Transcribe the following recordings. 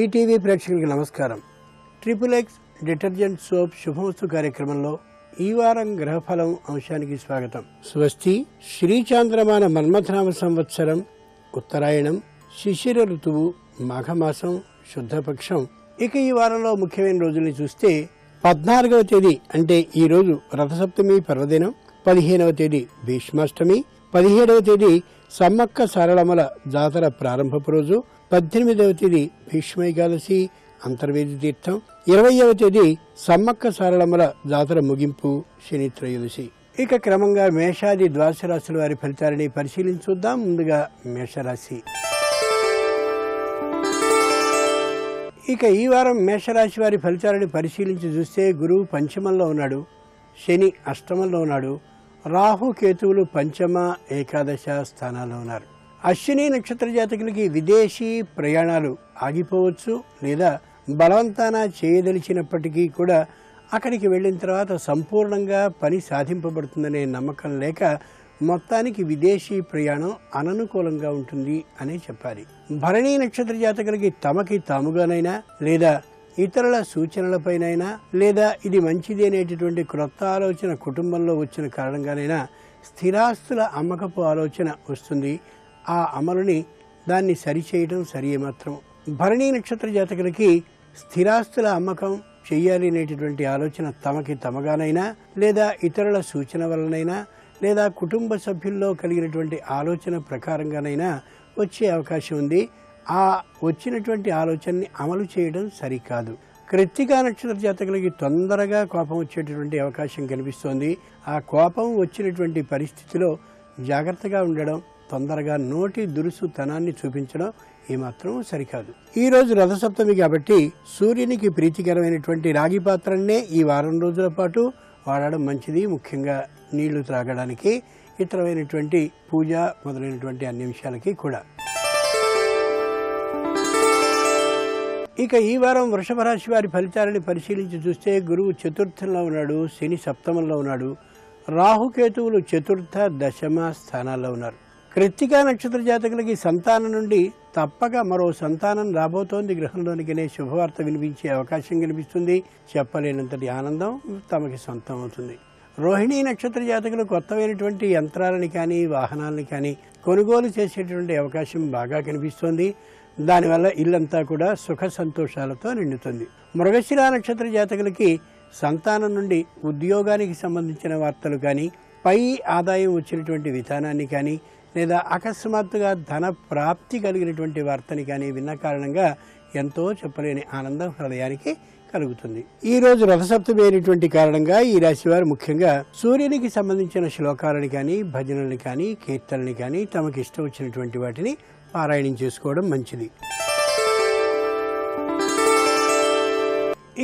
ETV ప్రేక్షకులకు నమస్కారం. Triple X detergent soap శుభమస్తు కార్యక్రమంలో ఈ వారం గ్రహఫలం అంశానికి స్వాగతం. స్వస్తి శ్రీచాంద్రమాన మన్మథనామ సంవత్సరం ఉత్తరాయణం శిశిర ఋతువు మాఘమాసం శుద్ధపక్షం. ఇక ఈ వారంలో ముఖ్యమైన రోజుల్ని చూస్తే 14వ తేదీ అంటే ఈ రోజు రథసప్తమి పర్వదినం, 15వ తేదీ భీష్మాష్టమి, 17వ తేదీ సమ్మక్క సారళమ్మల జాతర ప్రారంభపు రోజు, 18వ తేదీ భీష్మ ఏకాదశి అంతర్వేది తీర్థం, 20వ తేదీ సమ్మక్క సారళమ్మల జాతర ముగింపు శని త్రయోదశి. ఇక క్రమంగా మేషాది ద్వాదశ రాశుల వారి ఫలితాలని పరిశీలించుద్దాం. ముందుగా మేషరాశి. ఇక ఈ వారం మేషరాశి వారి ఫలితాలని పరిశీలించి చూస్తే గురువు పంచమంలో ఉన్నాడు, శని అష్టమంలో ఉన్నాడు, రాహు కేతువులు పంచమ ఏకాదశ స్థానాల్లో ఉన్నారు. అశ్విని నక్షత్ర జాతకులకి విదేశీ ప్రయాణాలు ఆగిపోవచ్చు లేదా బలవంతాన చేయదలిచినప్పటికీ కూడా అక్కడికి వెళ్ళిన తర్వాత సంపూర్ణంగా పని సాధింపబడుతుందనే నమ్మకం లేక మొత్తానికి విదేశీ ప్రయాణం అననుకూలంగా ఉంటుంది అనే చెప్పాలి. భరణీ నక్షత్ర జాతకులకి తమకి తాముగానైనా లేదా ఇతరుల సూచనలపైనైనా లేదా ఇది మంచిది అనేటటువంటి క్రొత్త ఆలోచన కుటుంబంలో వచ్చిన కారణంగానైనా స్థిరాస్తుల అమ్మకపు ఆలోచన వస్తుంది. ఆ అమలుని దాన్ని సరిచేయడం సరియే మాత్రం. భరణీ నక్షత్ర జాతకులకి స్థిరాస్తుల అమ్మకం చెయ్యాలి అనేటటువంటి ఆలోచన తమకి తమగానైనా లేదా ఇతరుల సూచన వలనైనా లేదా కుటుంబ సభ్యుల్లో కలిగినటువంటి ఆలోచన ప్రకారంగానైనా వచ్చే అవకాశం ఉంది. ఆ వచ్చినటువంటి ఆలోచనని అమలు చేయడం సరికాదు. కృత్తికా నక్షత్ర జాతకులకి తొందరగా కోపం వచ్చేటటువంటి అవకాశం కనిపిస్తోంది. ఆ కోపం వచ్చినటువంటి పరిస్థితిలో జాగ్రత్తగా ఉండడం, తొందరగా నోటి దురుసుతనాన్ని చూపించడం ఏమాత్రం సరికాదు. ఈ రోజు రథసప్తమి కాబట్టి సూర్యునికి ప్రీతికరమైనటువంటి రాగి పాత్రనే ఈ వారం రోజుల పాటు వాడడం మంచిది. ముఖ్యంగా నీళ్లు త్రాగడానికి, ఇతరమైనటువంటి పూజ మొదలైనటువంటి అన్ని విషయాలకి కూడా. ఇక ఈ వారం వృషభ రాశి వారి ఫలితాలని పరిశీలించి చూస్తే గురువు చతుర్థంలో ఉన్నాడు, శని సప్తమంలో ఉన్నాడు, రాహుకేతువులు చతుర్థ దశమ స్థానాల్లో ఉన్నారు. కృత్తికా నక్షత్ర జాతకులకి సంతానం నుండి తప్పక మరో సంతానం రాబోతోంది గృహంలోనికనే శుభవార్త వినిపించే అవకాశం కనిపిస్తుంది. చెప్పలేనంతటి ఆనందం తమకి సొంతం అవుతుంది. రోహిణీ నక్షత్ర జాతకులు కొత్తమైనటువంటి యంత్రాలని కానీ వాహనాలని కానీ కొనుగోలు చేసేటువంటి అవకాశం బాగా కనిపిస్తోంది. దానివల్ల ఇల్లంతా కూడా సుఖ సంతోషాలతో నిండుతుంది. మృగశిర నక్షత్ర జాతకులకి సంతానం నుండి ఉద్యోగానికి సంబంధించిన వార్తలు కానీ, పై ఆదాయం వచ్చినటువంటి విధానాన్ని కానీ లేదా అకస్మాత్తుగా ధన ప్రాప్తి కలిగినటువంటి వార్తని కానీ విన్న కారణంగా ఎంతో చెప్పలేని ఆనందం హృదయానికి కలుగుతుంది. ఈ రోజు రథసప్తమి అయినటువంటి కారణంగా ఈ రాశి వారు ముఖ్యంగా సూర్యునికి సంబంధించిన శ్లోకాలని కానీ, భజనల్ని కానీ, కీర్తనని కానీ తమకి ఇష్టం వచ్చినటువంటి వాటిని పారాయణం చేసుకోవడం మంచిది.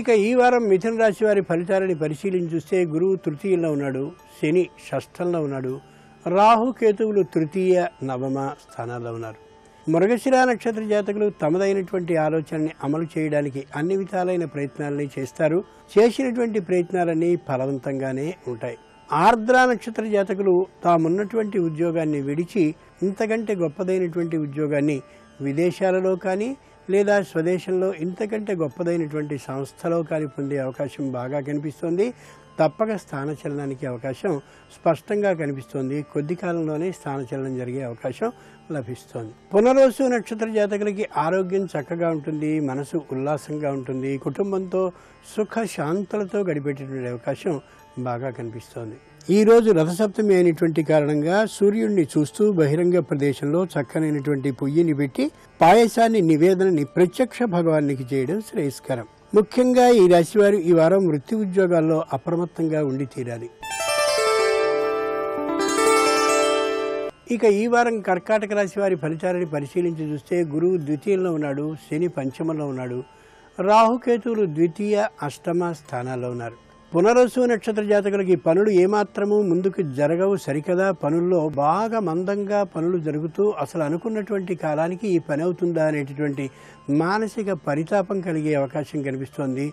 ఇక ఈ వారం మిథున రాశి వారి ఫలితాలని పరిశీలించి చూస్తే గురువు తృతీయంలో ఉన్నాడు, శని షష్ఠంలో ఉన్నాడు, రాహుకేతువులు తృతీయ నవమ స్థానాల్లో ఉన్నారు. మృగశిర నక్షత్ర జాతకులు తమదైనటువంటి ఆలోచనని అమలు చేయడానికి అన్ని విధాలైన ప్రయత్నాలని చేస్తారు. చేసినటువంటి ప్రయత్నాలన్నీ ఫలవంతంగానే ఉంటాయి. ఆర్ద్ర నక్షత్ర జాతకులు తామున్నటువంటి ఉద్యోగాన్ని విడిచి ఇంతకంటే గొప్పదైనటువంటి ఉద్యోగాన్ని విదేశాలలో కానీ లేదా స్వదేశంలో ఇంతకంటే గొప్పదైనటువంటి సంస్థలో కానీ పొందే అవకాశం బాగా కనిపిస్తోంది. తప్పక స్థానచలనానికి అవకాశం స్పష్టంగా కనిపిస్తోంది. కొద్ది కాలంలోనే స్థానచలనం జరిగే అవకాశం లభిస్తోంది. పునర్వసు నక్షత్ర జాతకులకి ఆరోగ్యం చక్కగా ఉంటుంది, మనసు ఉల్లాసంగా ఉంటుంది, కుటుంబంతో సుఖ శాంతులతో గడిపేటటువంటి అవకాశం బాగా కనిపిస్తోంది. ఈ రోజు రథసప్తమి అయినటువంటి కారణంగా సూర్యుడిని చూస్తూ బహిరంగ ప్రదేశంలో చక్కనైనటువంటి పొయ్యిని పెట్టి పాయసాన్ని నివేదనని ప్రత్యక్ష భగవానికి చేయడం శ్రేయస్కరం. ముఖ్యంగా ఈ రాశివారు ఈ వారం వృత్తి ఉద్యోగాల్లో అప్రమత్తంగా ఉండి తీరాలి. ఇక ఈ వారం కర్కాటక రాశి వారి ఫలితాలని పరిశీలించి చూస్తే గురువు ద్వితీయంలో ఉన్నాడు, శని పంచమంలో ఉన్నాడు, రాహుకేతువులు ద్వితీయ అష్టమ స్థానాల్లో ఉన్నారు. పునర్వసు నక్షత్ర జాతకులకి పనులు ఏమాత్రము ముందుకు జరగవు సరికదా. పనుల్లో బాగా మందంగా పనులు జరుగుతూ అసలు అనుకున్నటువంటి కాలానికి ఈ పని అవుతుందా అనేటటువంటి మానసిక పరితాపం కలిగే అవకాశం కనిపిస్తోంది.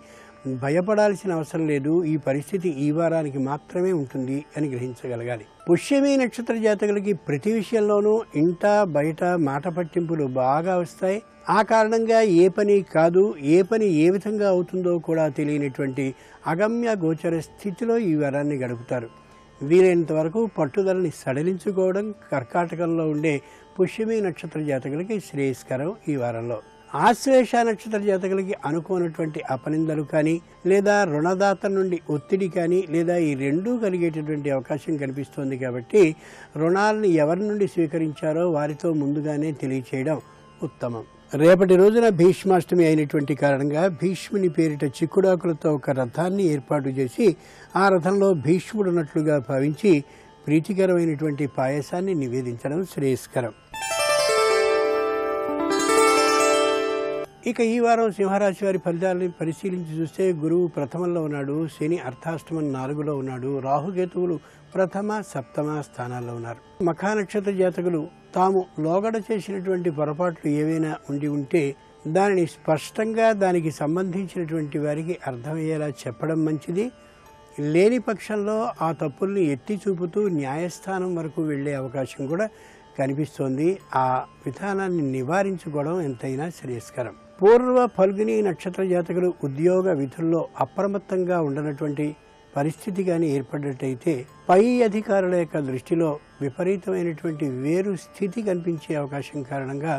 భయపడాల్సిన అవసరం లేదు, ఈ పరిస్థితి ఈ వారానికి మాత్రమే ఉంటుంది అని గ్రహించగలగాలి. పుష్యమి నక్షత్ర జాతకులకి ప్రతి విషయంలోనూ ఇంట బయట మాట పట్టింపులు బాగా వస్తాయి. ఆ కారణంగా ఏ పని కాదు, ఏ పని ఏ విధంగా అవుతుందో కూడా తెలియనటువంటి అగమ్య గోచర స్థితిలో ఈ వారాన్ని గడుపుతారు. వీలైనంత వరకు పట్టుదలని సడలించుకోవడం కర్కాటకంలో ఉండే పుష్యమి నక్షత్ర జాతకులకి శ్రేయస్కరం. ఈ వారంలో ఆశ్లేష నక్షత్ర జాతకులకి అనుకోనటువంటి అపనిందలు కానీ, లేదా రుణదాత నుండి ఒత్తిడి కానీ, లేదా ఈ రెండూ కలిగేటటువంటి అవకాశం కనిపిస్తోంది. కాబట్టి రుణాలను ఎవరి నుండి స్వీకరించారో వారితో ముందుగానే తెలియచేయడం ఉత్తమం. రేపటి రోజున భీష్మాష్టమి అయినటువంటి కారణంగా భీష్ముని పేరిట చిక్కుడాకులతో ఒక రథాన్ని ఏర్పాటు చేసి ఆ రథంలో భీష్ముడు ఉన్నట్లుగా భావించి ప్రీతికరమైనటువంటి పాయసాన్ని నివేదించడం శ్రేయస్కరం. ఇక ఈ వారం సింహరాశి వారి ఫలితాలను పరిశీలించి చూస్తే గురువు ప్రథమంలో ఉన్నాడు, శని అర్ధాష్టమం 4లో ఉన్నాడు, రాహుకేతువులు ప్రథమ సప్తమ స్థానాల్లో ఉన్నారు. మఖా నక్షత్ర జాతకులు తాము లోగడ చేసినటువంటి పొరపాట్లు ఏవైనా ఉంటే దానిని స్పష్టంగా దానికి సంబంధించినటువంటి వారికి అర్థమయ్యేలా చెప్పడం మంచిది. లేని పక్షంలో ఆ తప్పుల్ని ఎత్తి చూపుతూ న్యాయస్థానం వరకు వెళ్లే అవకాశం కూడా కనిపిస్తోంది. ఆ విధానాన్ని నివారించుకోవడం ఎంతైనా శ్రేయస్కరం. పూర్వ ఫల్గుని నక్షత్ర జాతకులు ఉద్యోగ విధుల్లో అప్రమత్తంగా ఉండనటువంటి పరిస్థితి కానీ ఏర్పడినట్టయితే పై అధికారుల యొక్క దృష్టిలో విపరీతమైనటువంటి వేరు స్థితి కనిపించే అవకాశం కారణంగా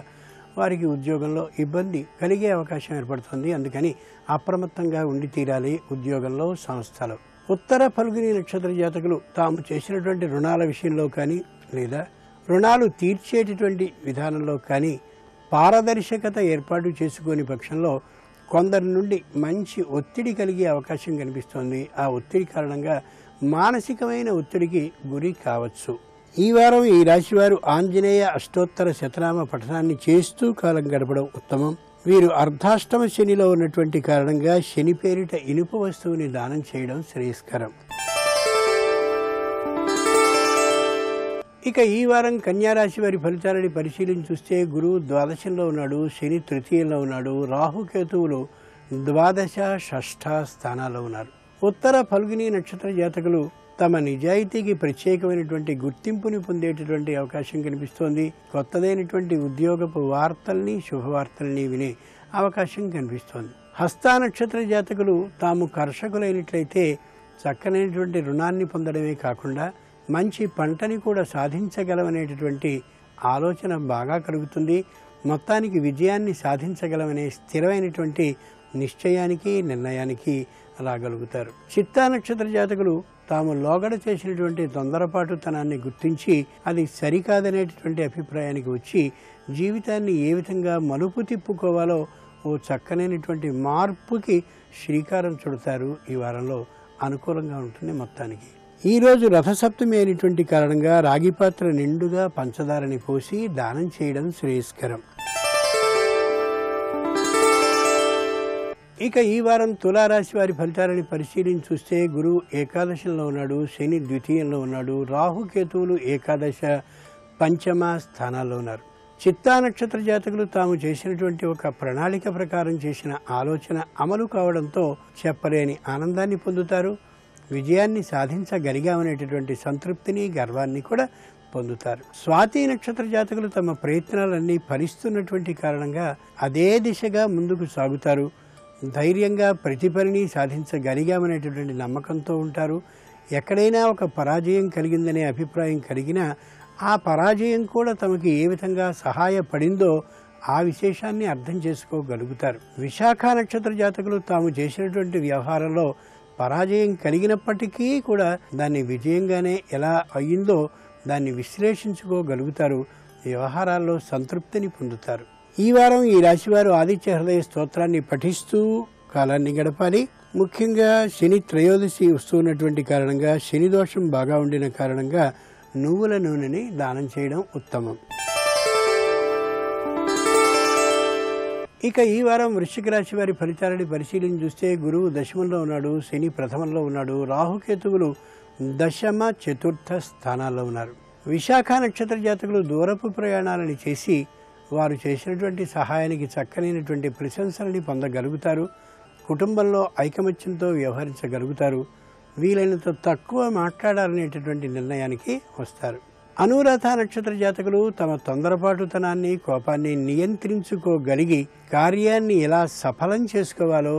వారికి ఉద్యోగంలో ఇబ్బంది కలిగే అవకాశం ఏర్పడుతుంది. అందుకని అప్రమత్తంగా ఉండి తీరాలి ఉద్యోగంలో, సంస్థలో. ఉత్తర ఫల్గుని నక్షత్ర జాతకులు తాము చేసినటువంటి రుణాల విషయంలో కానీ, లేదా రుణాలు తీర్చేటటువంటి విధానంలో కానీ పారదర్శకత ఏర్పాటు చేసుకోని పక్షంలో కొందరి నుండి మంచి ఒత్తిడి కలిగే అవకాశం కనిపిస్తోంది. ఆ ఒత్తిడి కారణంగా మానసికమైన ఒత్తిడికి గురి కావచ్చు. ఈ వారం ఈ రాశివారు ఆంజనేయ అష్టోత్తర శతనామ పఠనాన్ని చేస్తూ కాలం గడపడం ఉత్తమం. వీరు అర్ధాష్టమ శనిలో ఉన్నటువంటి కారణంగా శని పేరిట ఇనుప వస్తువుని దానం చేయడం శ్రేయస్కరం. ఇక ఈ వారం కన్యారాశి వారి ఫలితాలని పరిశీలించి చూస్తే గురువు ద్వాదశంలో ఉన్నాడు, శని తృతీయంలో ఉన్నాడు, రాహుకేతువులు ద్వాదశ షష్ఠ స్థానాల్లో ఉన్నారు. ఉత్తర ఫల్గుని నక్షత్ర జాతకులు తమ నిజాయితీకి ప్రత్యేకమైనటువంటి గుర్తింపుని పొందేటటువంటి అవకాశం కనిపిస్తోంది. కొత్తదైనటువంటి ఉద్యోగపు వార్తల్ని, శుభవార్తల్ని వినే అవకాశం కనిపిస్తోంది. హస్త నక్షత్ర జాతకులు తాము కర్షకులైనట్లయితే చక్కనైనటువంటి రుణాన్ని పొందడమే కాకుండా మంచి పంటని కూడా సాధించగలమనేటటువంటి ఆలోచన బాగా కలుగుతుంది. మొత్తానికి విజయాన్ని సాధించగలమనే స్థిరమైనటువంటి నిశ్చయానికి, నిర్ణయానికి రాగలుగుతారు. చిత్తా నక్షత్ర జాతకులు తాము లోగడ చేసినటువంటి తొందరపాటుతనాన్ని గుర్తించి అది సరికాదనేటటువంటి అభిప్రాయానికి వచ్చి జీవితాన్ని ఏ విధంగా మలుపు తిప్పుకోవాలో ఓ చక్కనైనటువంటి మార్పుకి శ్రీకారం చుడతారు. ఈ వారంలో అనుకూలంగా ఉంటుంది. మొత్తానికి ఈరోజు రథసప్తమి అయినటువంటి కారణంగా రాగి పాత్ర నిండుగా పంచదారని పోసి దానం చేయడం శ్రేయస్కరం. ఇక ఈ వారం తులారాశి వారి ఫలితాలని పరిశీలించి చూస్తే గురువు ఏకాదశంలో ఉన్నాడు, శని ద్వితీయంలో ఉన్నాడు, రాహుకేతువులు ఏకాదశ పంచమ స్థానాల్లో ఉన్నారు. చిత్తా నక్షత్ర జాతకులు తాము చేసినటువంటి ఒక ప్రణాళిక ప్రకారం చేసిన ఆలోచన అమలు కావడంతో చెప్పలేని ఆనందాన్ని పొందుతారు. విజయాన్ని సాధించగలిగామనేటటువంటి సంతృప్తిని, గర్వాన్ని కూడా పొందుతారు. స్వాతి నక్షత్ర జాతకులు తమ ప్రయత్నాలన్నీ ఫలిస్తున్నటువంటి కారణంగా అదే దిశగా ముందుకు సాగుతారు. ధైర్యంగా ప్రతి పనిని సాధించగలిగామనేటటువంటి నమ్మకంతో ఉంటారు. ఎక్కడైనా ఒక పరాజయం కలిగిందనే అభిప్రాయం కలిగినా ఆ పరాజయం కూడా తమకి ఏ విధంగా సహాయపడిందో ఆ విశేషాన్ని అర్థం చేసుకోగలుగుతారు. విశాఖ నక్షత్ర జాతకులు తాము చేసినటువంటి వ్యవహారంలో పరాజయం కలిగినప్పటికీ కూడా దాన్ని విజయంగానే ఎలా అయ్యిందో దాన్ని విశ్లేషించుకోగలుగుతారు. వ్యవహారాల్లో సంతృప్తిని పొందుతారు. ఈ వారం ఈ రాశివారు ఆదిత్య హృదయ స్తోత్రాన్ని పఠిస్తూ కాలాన్ని గడపాలి. ముఖ్యంగా శని త్రయోదశి వస్తున్నటువంటి కారణంగా, శని దోషం బాగా ఉండిన కారణంగా నువ్వుల నూనెని దానం చేయడం ఉత్తమం. ఇక ఈ వారం వృశ్చిక రాశి వారి ఫలితాలని పరిశీలించి చూస్తే గురువు దశమంలో ఉన్నాడు, శని ప్రథమంలో ఉన్నాడు, రాహుకేతువులు దశమ చతుర్థ స్థానాల్లో ఉన్నారు. విశాఖ నక్షత్ర జాతకులు దూరపు ప్రయాణాలని చేసి వారు చేసినటువంటి సహాయానికి చక్కనైనటువంటి ప్రశంసలని పొందగలుగుతారు. కుటుంబంలో ఐకమత్యంతో వ్యవహరించగలుగుతారు. వీలైనంత తక్కువ మాట్లాడాలనేటటువంటి నిర్ణయానికి వస్తారు. అనురాధ నక్షత్ర జాతకులు తమ తొందరపాటుతనాన్ని, కోపాన్ని నియంత్రించుకోగలిగి కార్యాన్ని ఎలా సఫలం చేసుకోవాలో,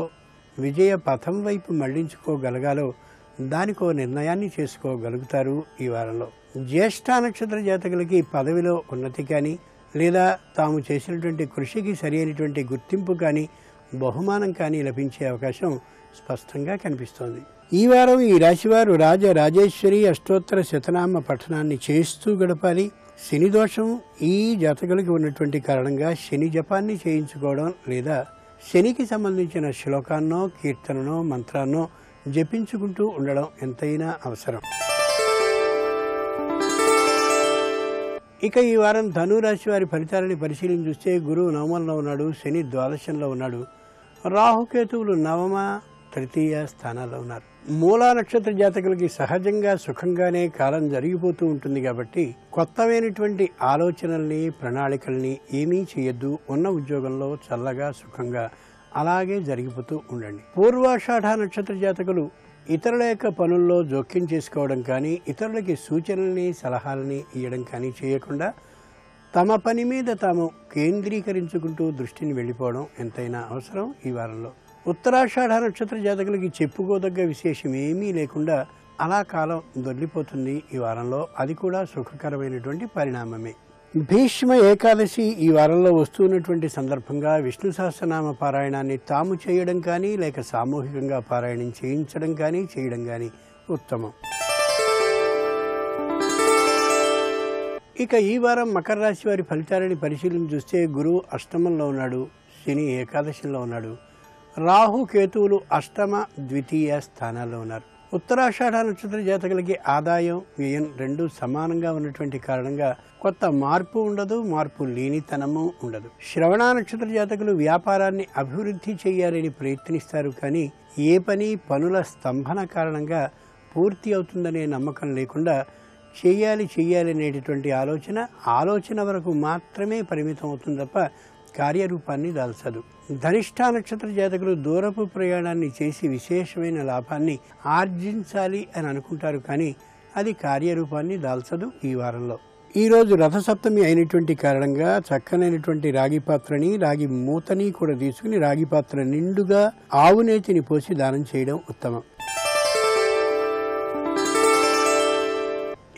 విజయ పథం వైపు మళ్లించుకోగలగాలో దానికో నిర్ణయాన్ని చేసుకోగలుగుతారు ఈ వారంలో. జ్యేష్ఠ నక్షత్ర జాతకులకి పదవిలో ఉన్నతి కానీ, లేదా తాము చేసినటువంటి కృషికి సరి అయినటువంటి గుర్తింపు కానీ, బహుమానం కానీ లభించే అవకాశం స్పష్టంగా కనిపిస్తోంది. ఈ వారం ఈ రాశివారు రాజరాజేశ్వరి అష్టోత్తర శతనామ పఠనాన్ని చేస్తూ గడపాలి. శని దోషం ఈ జాతకులకి ఉన్నటువంటి కారణంగా శని జపాన్ని చేయించుకోవడం, లేదా శనికి సంబంధించిన శ్లోకాన్నో, కీర్తననో, మంత్రాన్నో జపించుకుంటూ ఉండడం ఎంతైనా అవసరం. ఇక ఈ వారం ధనురాశి వారి ఫలితాలని పరిశీలించి చూస్తే గురువు నవమంలో ఉన్నాడు, శని ద్వాదశంలో ఉన్నాడు, రాహుకేతువులు నవమ, తృతీయ స్థానాల్లో ఉన్నారు. మూలా నక్షత్ర జాతకులకి సహజంగా సుఖంగానే కాలం జరిగిపోతూ ఉంటుంది కాబట్టి కొత్తమైనటువంటి ఆలోచనల్ని, ప్రణాళికల్ని ఏమీ చేయొద్దు. ఉన్న ఉద్యోగంలో చల్లగా సుఖంగా అలాగే జరిగిపోతూ ఉండండి. పూర్వాషాఢ నక్షత్ర జాతకులు ఇతరుల యొక్క పనుల్లో జోక్యం చేసుకోవడం కానీ, ఇతరులకి సూచనల్ని, సలహాలని ఇవ్వడం కానీ చేయకుండా తమ పని మీద తాము కేంద్రీకరించుకుంటూ దృష్టిని వెళ్ళిపోవడం ఎంతైనా అవసరం ఈ వారంలో. ఉత్తరాషాఢ నక్షత్ర జాతకులకి చెప్పుకోదగ్గ విశేషం ఏమీ లేకుండా అలా కాలం దొర్లిపోతుంది ఈ వారంలో. అది కూడా సుఖకరమైనటువంటి పరిణామమే. భీష్మ ఏకాదశి ఈ వారంలో వస్తున్నటువంటి సందర్భంగా విష్ణు సహస్రనామ పారాయణాన్ని తాము చేయడం కానీ, లేక సామూహికంగా పారాయణం చేయించడం కానీ, చేయడం కానీ ఉత్తమం. ఇక ఈ వారం మకర రాశి వారి ఫలితాలని పరిశీలించి చూస్తే గురువు అష్టమంలో ఉన్నాడు, శని ఏకాదశంలో ఉన్నాడు, రాహు కేతువులు అష్టమ, ద్వితీయ స్థానాల్లో ఉన్నారు. ఉత్తరాషాఢ నక్షత్ర జాతకులకి ఆదాయం, వ్యయం రెండూ సమానంగా ఉన్నటువంటి కారణంగా కొత్త మార్పు ఉండదు, మార్పు లేనితనము ఉండదు. శ్రవణ నక్షత్ర జాతకులు వ్యాపారాన్ని అభివృద్ధి చేయాలని ప్రయత్నిస్తారు కానీ ఏ పని పనుల స్తంభన కారణంగా పూర్తి అవుతుందనే నమ్మకం లేకుండా చేయాలి అనేటటువంటి ఆలోచన వరకు మాత్రమే పరిమితం అవుతుంది తప్ప కార్యరూపాన్ని దాల్చదు. ధనిష్ఠ నక్షత్ర జాతకులు దూరపు ప్రయాణాన్ని చేసి విశేషమైన లాభాన్ని ఆర్జించాలి అని అనుకుంటారు కానీ అది కార్యరూపాన్ని దాల్చదు ఈ వారంలో. ఈరోజు రథసప్తమి అయినటువంటి కారణంగా చక్కనైనటువంటి రాగి పాత్రని, రాగి మూతని కూడా తీసుకుని రాగి పాత్ర నిండుగా ఆవు నేతిని పోసి దానం చేయడం ఉత్తమం.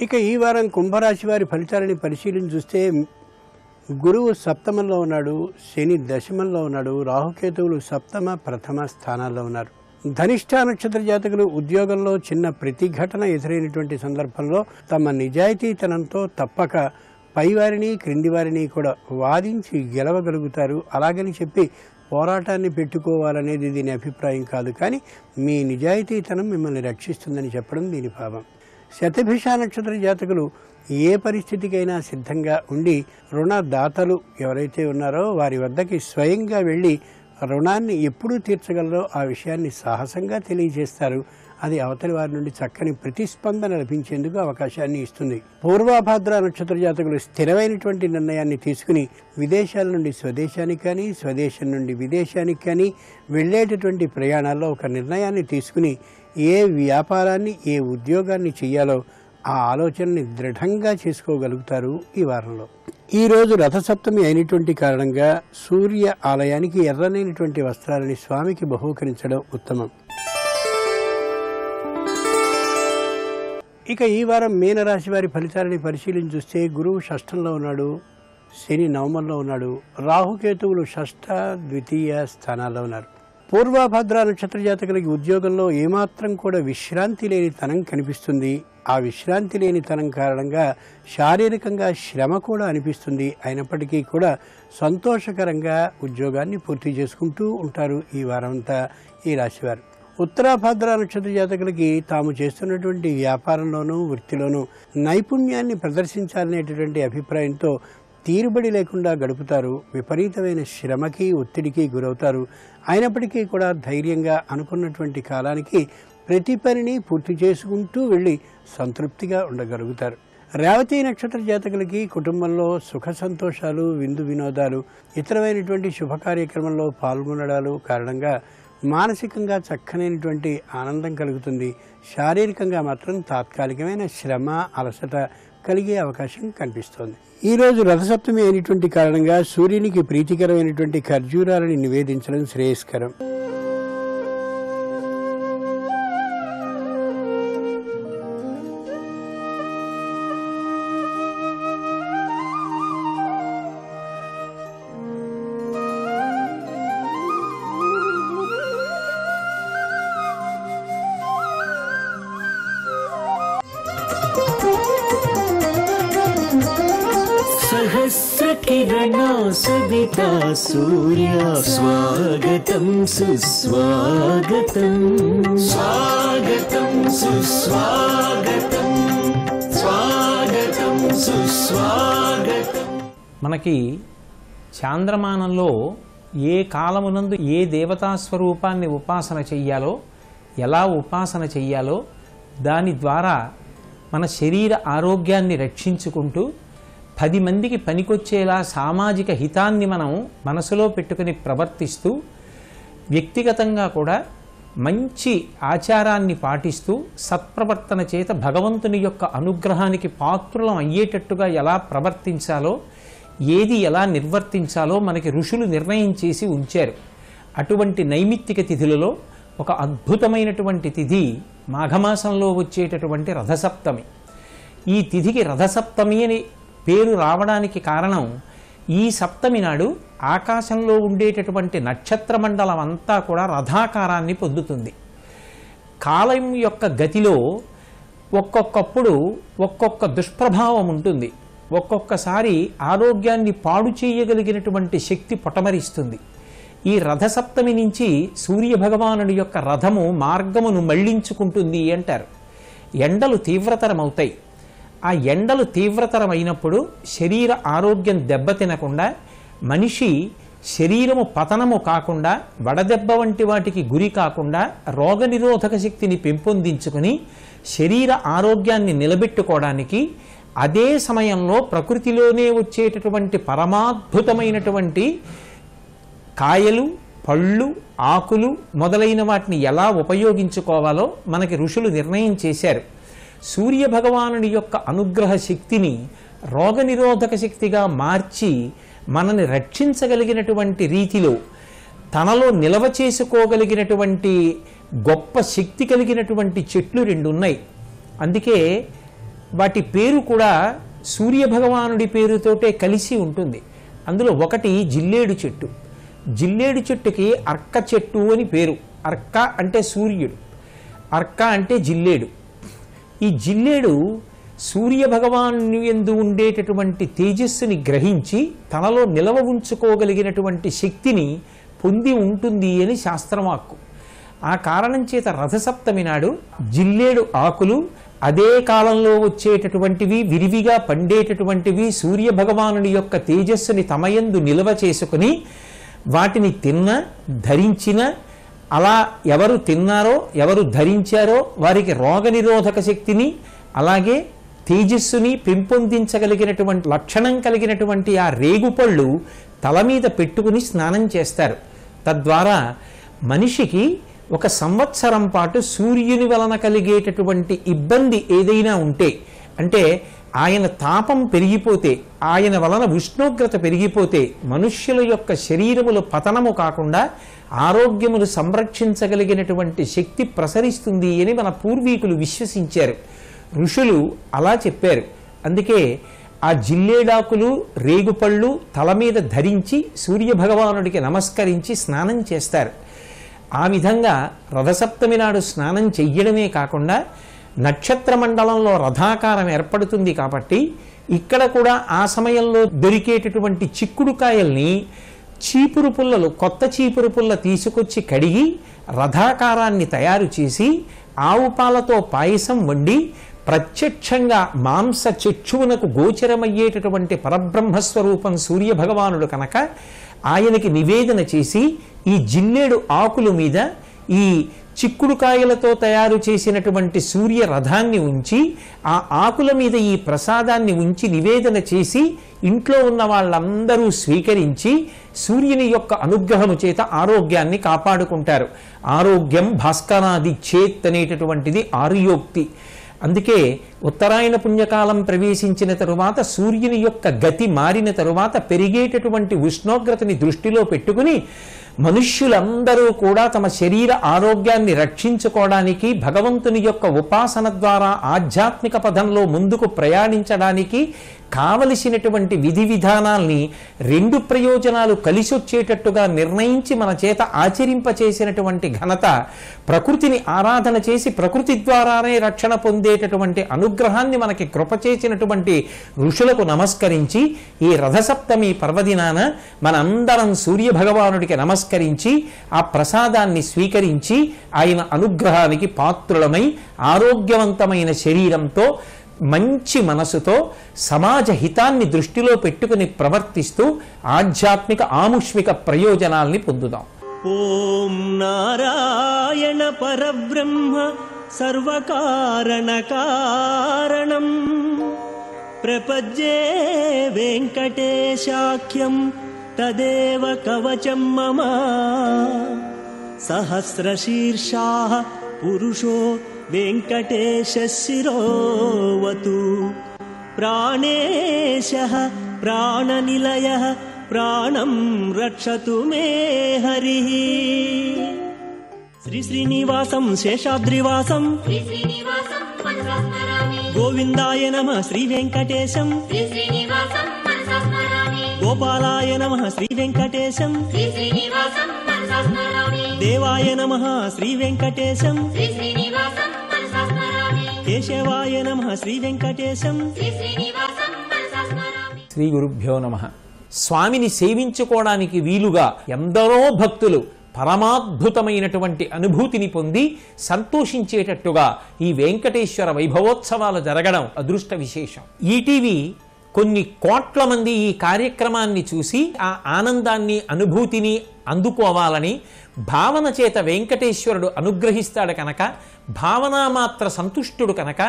ఇక ఈ వారం కుంభరాశి వారి ఫలితాలని పరిశీలించి చూస్తే గురువు సప్తమంలో ఉన్నాడు, శని దశమంలో ఉన్నాడు, రాహుకేతువులు సప్తమ, ప్రథమ స్థానాల్లో ఉన్నారు. ధనిష్ఠ నక్షత్ర జాతకులు ఉద్యోగంలో చిన్న ప్రతిఘటన ఎదురైనటువంటి సందర్భంలో తమ నిజాయితీతనంతో తప్పక పైవారిని, క్రింది వారిని కూడా వాదించి గెలవగలుగుతారు. అలాగని చెప్పి పోరాటాన్ని పెట్టుకోవాలనేది దీని అభిప్రాయం కాదు, కానీ మీ నిజాయితీతనం మిమ్మల్ని రక్షిస్తుందని చెప్పడం దీని భావం. శతభిష నక్షత్ర జాతకులు ఏ పరిస్థితికైనా సిద్ధంగా ఉండి రుణదాతలు ఎవరైతే ఉన్నారో వారి వద్దకి స్వయంగా వెళ్ళి రుణాన్ని ఎప్పుడు తీర్చగలరో ఆ విషయాన్ని సాహసంగా తెలియజేస్తారు. అది అవతలి వారి నుండి చక్కని ప్రతిస్పందన లభించేందుకు అవకాశాన్ని ఇస్తుంది. పూర్వభాద్ర నక్షత్ర జాతకులు స్థిరమైనటువంటి నిర్ణయాన్ని తీసుకుని విదేశాల నుండి స్వదేశానికి కానీ, స్వదేశం నుండి విదేశానికి కానీ వెళ్ళేటటువంటి ప్రయాణాల్లో ఒక నిర్ణయాన్ని తీసుకుని ఏ వ్యాపారాన్ని, ఏ ఉద్యోగాన్ని చేయాలో ఆ ఆలోచనని దృఢంగా చేసుకోగలుగుతారు ఈ వారంలో. ఈరోజు రథసప్తమి అయినటువంటి కారణంగా సూర్య ఆలయానికి ఎర్రనైనటువంటి వస్త్రాలని స్వామికి బహూకరించడం ఉత్తమం. ఇక ఈ వారం మీనరాశి వారి ఫలితాలని పరిశీలించి చూస్తే గురువు షష్ఠంలో ఉన్నాడు, శని నవమంలో ఉన్నాడు, రాహుకేతువులు షష్ఠ, ద్వితీయ స్థానాల్లో ఉన్నారు. పూర్వభద్ర నక్షత్ర జాతకులకి ఉద్యోగంలో ఏమాత్రం కూడా విశ్రాంతి లేని తనం కనిపిస్తుంది. ఆ విశ్రాంతి లేని తనం కారణంగా శారీరకంగా శ్రమ కూడా అనిపిస్తుంది. అయినప్పటికీ కూడా సంతోషకరంగా ఉద్యోగాన్ని పూర్తి చేసుకుంటూ ఉంటారు ఈ వారంతా ఈ రాశివారు. ఉత్తరాభద్ర నక్షత్ర జాతకులకి తాము చేస్తున్నటువంటి వ్యాపారంలోనూ, వృత్తిలోనూ నైపుణ్యాన్ని ప్రదర్శించాలనేటటువంటి అభిప్రాయంతో తీరుబడి లేకుండా గడుపుతారు. విపరీతమైన శ్రమకి, ఒత్తిడికి గురవుతారు. అయినప్పటికీ కూడా ధైర్యంగా అనుకున్నటువంటి కాలానికి ప్రతి పనిని పూర్తి చేసుకుంటూ వెళ్ళి సంతృప్తిగా ఉండగలుగుతారు. రేవతి నక్షత్ర జాతకులకి కుటుంబంలో సుఖ సంతోషాలు, విందు వినోదాలు, ఇతరమైనటువంటి శుభ కార్యక్రమంలో పాల్గొనడాలు కారణంగా మానసికంగా చక్కనైనటువంటి ఆనందం కలుగుతుంది. శారీరకంగా మాత్రం తాత్కాలికమైన శ్రమ, అలసట కలిగే అవకాశం కనిపిస్తోంది. ఈరోజు రథసప్తమి అయినటువంటి కారణంగా సూర్యునికి ప్రీతికరమైనటువంటి ఖర్జూరాలను నివేదించడం శ్రేయస్కరం. सहस्रकिरणा सविता सूर्या स्वागतं सुस्वागतं स्वागतं सुस्वागतं स्वागतं सुस्वागतं. మనకి చాంద్రమానంలో ఏ కాలమునందు ఏ దేవతా స్వరూపాన్ని ఉపాసన చెయ్యాలో, ఎలా ఉపాసన చెయ్యాలో, దాని ద్వారా మన శరీర ఆరోగ్యాన్ని రక్షించుకుంటూ 10 మందికి పనికొచ్చేలా సామాజిక హితాన్ని మనం మనసులో పెట్టుకుని ప్రవర్తిస్తూ, వ్యక్తిగతంగా కూడా మంచి ఆచారాన్ని పాటిస్తూ సత్ప్రవర్తన చేత భగవంతుని యొక్క అనుగ్రహానికి పాత్రులం అయ్యేటట్టుగా ఎలా ప్రవర్తించాలో, ఏది ఎలా నిర్వర్తించాలో మనకి ఋషులు నిర్ణయం చేసి ఉంచారు. అటువంటి నైమిత్తిక తిథులలో ఒక అద్భుతమైనటువంటి తిథి మాఘమాసంలో వచ్చేటటువంటి రథసప్తమి. ఈ తిథికి రథసప్తమి అని పేరు రావడానికి కారణం, ఈ సప్తమి నాడు ఆకాశంలో ఉండేటటువంటి నక్షత్ర మండలం అంతా కూడా రథాకారాన్ని పొందుతుంది. కాలం యొక్క గతిలో ఒక్కొక్కప్పుడు ఒక్కొక్క దుష్ప్రభావం ఉంటుంది. ఒక్కొక్కసారి ఆరోగ్యాన్ని పాడు చేయగలిగినటువంటి శక్తి పొటమరిస్తుంది. ఈ రథసప్తమి నుంచి సూర్యభగవానుడి యొక్క రథము మార్గమును మళ్లించుకుంటుంది అంటారు. ఎండలు తీవ్రతరమవుతాయి. ఆ ఎండలు తీవ్రతరమైనప్పుడు శరీర ఆరోగ్యం దెబ్బతినకుండా, మనిషి శరీరము పతనము కాకుండా, వడదెబ్బ వంటి వాటికి గురి కాకుండా రోగనిరోధక శక్తిని పెంపొందించుకుని శరీర ఆరోగ్యాన్ని నిలబెట్టుకోవడానికి, అదే సమయంలో ప్రకృతిలోనే వచ్చేటటువంటి పరమాద్భుతమైనటువంటి కాయలు, పళ్ళు, ఆకులు మొదలైన వాటిని ఎలా ఉపయోగించుకోవాలో మనకి ఋషులు నిర్ణయం చేశారు. సూర్యభగవానుడి యొక్క అనుగ్రహ శక్తిని రోగనిరోధక శక్తిగా మార్చి మనని రక్షించగలిగినటువంటి రీతిలో తనలో నిలవ చేసుకోగలిగినటువంటి గొప్ప శక్తి కలిగినటువంటి చెట్లు 2 ఉన్నాయి. అందుకే వాటి పేరు కూడా సూర్యభగవానుడి పేరుతోటే కలిసి ఉంటుంది. అందులో ఒకటి జిల్లేడు చెట్టు. జిల్లేడు చెట్టుకి అర్క చెట్టు అని పేరు. అర్క అంటే సూర్యుడు, అర్క అంటే జిల్లేడు. ఈ జిల్లేడు సూర్యభగవాను యందు ఉండేటటువంటి తేజస్సుని గ్రహించి తనలో నిలవ ఉంచుకోగలిగినటువంటి శక్తిని పొంది ఉంటుంది అని శాస్త్రవాక్కు. ఆ కారణం చేత రథసప్తమి నాడు జిల్లేడు ఆకులు, అదే కాలంలో వచ్చేటటువంటివి, విరివిగా పండేటటువంటివి, సూర్యభగవానుడి యొక్క తేజస్సుని తమయందు నిలవ చేసుకుని వాటిని తిన్న, ధరించిన, అలా ఎవరు తిన్నారో, ఎవరు ధరించారో వారికి రోగనిరోధక శక్తిని, అలాగే తేజస్సుని పెంపొందించగలిగినటువంటి లక్షణం కలిగినటువంటి ఆ రేగుపళ్ళు తల మీద పెట్టుకుని స్నానం చేస్తారు. తద్వారా మనిషికి ఒక సంవత్సరం పాటు సూర్యుని వలన కలిగేటటువంటి ఇబ్బంది ఏదైనా ఉంటే, అంటే ఆయన తాపం పెరిగిపోతే, ఆయన వలన ఉష్ణోగ్రత పెరిగిపోతే మనుష్యుల యొక్క శరీరములు పతనము కాకుండా ఆరోగ్యమును సంరక్షించగలిగినటువంటి శక్తి ప్రసరిస్తుంది అని మన పూర్వీకులు విశ్వసించారు. ఋషులు అలా చెప్పారు. అందుకే ఆ జిల్లేడాకులు, రేగుపళ్ళు తల మీద ధరించి సూర్యభగవానుడికి నమస్కరించి స్నానం చేస్తారు. ఆ విధంగా రథసప్తమి నాడు స్నానం చెయ్యడమే కాకుండా నక్షత్ర మండలంలో రథాకారం ఏర్పడుతుంది. కాబట్టి ఇక్కడ కూడా ఆ సమయంలో దొరికేటటువంటి చిక్కుడుకాయల్ని చీపురు పుల్లలు, కొత్త చీపురు పుల్ల తీసుకొచ్చి కడిగి రథాకారాన్ని తయారు చేసి ఆవు పాలతో పాయసం వండి ప్రత్యక్షంగా మాంస చక్షువునకు గోచరమయ్యేటటువంటి పరబ్రహ్మస్వరూపం సూర్యభగవానుడు కనుక ఆయనకి నివేదన చేసి ఈ జిల్లేడు ఆకుల మీద ఈ చిక్కుడుకాయలతో తయారు చేసినటువంటి సూర్య రథాన్ని ఉంచి ఆ ఆకుల మీద ఈ ప్రసాదాన్ని ఉంచి నివేదన చేసి ఇంట్లో ఉన్న వాళ్ళందరూ స్వీకరించి సూర్యుని యొక్క అనుగ్రహము చేత ఆరోగ్యాన్ని కాపాడుకుంటారు. ఆరోగ్యం భాస్కరాది చేత్ అనేటటువంటిది ఆర్యోక్తి. అందుకే ఉత్తరాయణ పుణ్యకాలం ప్రవేశించిన తరువాత సూర్యుని యొక్క గతి మారిన తరువాత పెరిగేటటువంటి ఉష్ణోగ్రతని దృష్టిలో పెట్టుకుని మనుష్యులందరూ కూడా తమ శరీర ఆరోగ్యాన్ని రక్షించుకోవడానికి, భగవంతుని యొక్క ఉపాసన ద్వారా ఆధ్యాత్మిక పదంలో ముందుకు ప్రయాణించడానికి కావలసినటువంటి విధి విధానాల్ని రెండు ప్రయోజనాలు కలిసొచ్చేటట్టుగా నిర్ణయించి మన చేత ఆచరింపచేసినటువంటి ఘనత, ప్రకృతిని ఆరాధన చేసి ప్రకృతి ద్వారానే రక్షణ పొందేటటువంటి అనుగ్రహాన్ని మనకి కృప చేసినటువంటి ఋషులకు నమస్కరించి ఈ రథసప్తమి పర్వదినాన మనందరం సూర్య భగవానుడికి నమస్కరించి ఆ ప్రసాదాన్ని స్వీకరించి ఆయన అనుగ్రహానికి పాత్రులమై ఆరోగ్యవంతమైన శరీరంతో మంచి మనసుతో సమాజ హితాన్ని దృష్టిలో పెట్టుకుని ప్రవర్తిస్తూ ఆధ్యాత్మిక ఆముష్మిక ప్రయోజనాల్ని పొందుదాం. ఓం నారాయణ పరబ్రహ్మ సర్వకారణ కారణం ప్రపజ్యే వెంకటేశాఖ్యం తదేవ కవచం మమ సహస్రశీర్షాః పురుషో వెంకటేశశిరోవతు ప్రాణేశః ప్రాణనిలయః ప్రాణం రక్షతు మే హరిః. శ్రీ శ్రీనివాసం శేషాద్రివాసం గోవిందాయ నమః శ్రీ వెంకటేశం గోపాలాయ నమః శ్రీ వెంకటేశం దేవాయ నమః శ్రీ వెంకటేశం కేశవాయ నమః శ్రీ వెంకటేశం. శ్రీ గురుభ్యో నమః. స్వామిని సేవించుకోవడానికి వీలుగా ఎందరో భక్తులు పరమాద్భుతమైనటువంటి అనుభూతిని పొంది సంతోషించేటట్టుగా ఈ వెంకటేశ్వర వైభవోత్సవాలు జరగడం అదృష్ట విశేషం. ఈటీవీ కొన్ని కోట్ల మంది ఈ కార్యక్రమాన్ని చూసి ఆ ఆనందాన్ని అనుభూతిని అందుకోవాలని భావన చేత వెంకటేశ్వరుడు అనుగ్రహిస్తాడు కనుక, భావనామాత్ర సంతుష్టుడు కనుక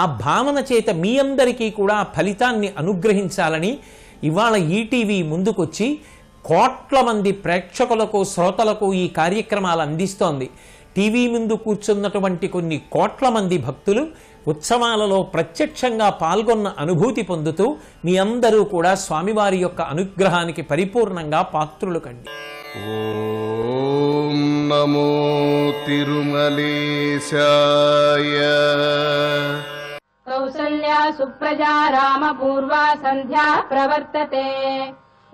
ఆ భావన చేత మీ అందరికీ కూడా ఫలితాన్ని అనుగ్రహించాలని ఇవాళ ఈటీవీ ముందుకొచ్చి కోట్ల మంది ప్రేక్షకులకు శ్రోతలకు ఈ కార్యక్రమాలు అందిస్తోంది. టీవీ ముందు కూర్చున్నటువంటి కొన్ని కోట్ల మంది భక్తులు ఉత్సవాలలో ప్రత్యక్షంగా పాల్గొన్న అనుభూతి పొందుతూ మీ అందరూ కూడా స్వామివారి యొక్క అనుగ్రహానికి పరిపూర్ణంగా పాత్రులు కండి. ఓం నమో తిరుమలేశాయ. కౌసల్యా సుప్రజా రామ పూర్వా సంధ్యా ప్రవర్తతే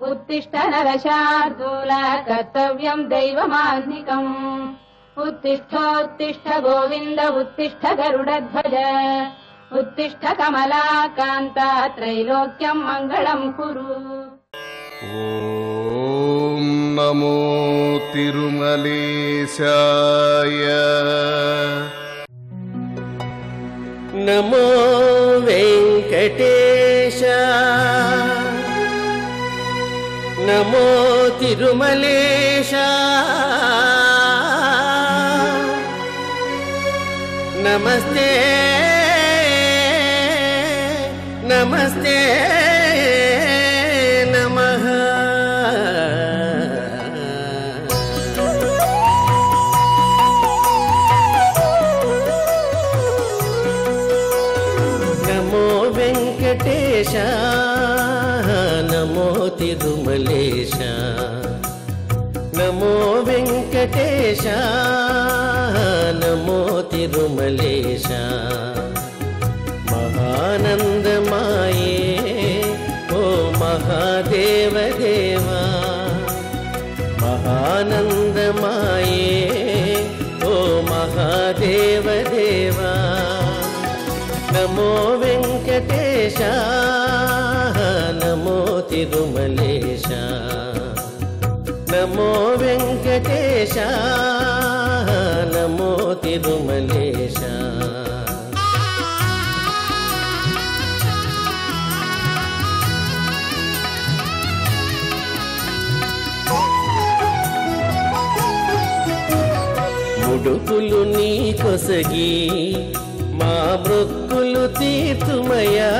ఉత్తిష్ట నరశార్దూల కర్తవ్యం దైవమాన్నికం ఉత్తిష్ఠోత్తిష్ఠ గోవింద ఉత్తిష్ఠ గరుడధ్వజ ఉత్తిష్ఠ కమలాకాంత త్రైలోక్యం మంగళం కురు. ఓం నమో తిరుమలేశాయ. నమో వెంకటేశ నమో తిరుమలేశ నమస్తే నమస్తే నమః. నమో వెంకటేశ నమో తిరుమలేశ నమో వెంకటేశ నమో తిరుమలేశ. మహానందమాయే ఓ మహాదేవ దేవా మహానందమాయే ఓ మహాదేవ దేవా. నమో వెంకటేశ నమో తిరుమలేశ నమో వెంకటేశ నమో తిరుమలేశ. ముడుపులు నీ కొసగి మా మృక్కులు తీర్చుమయా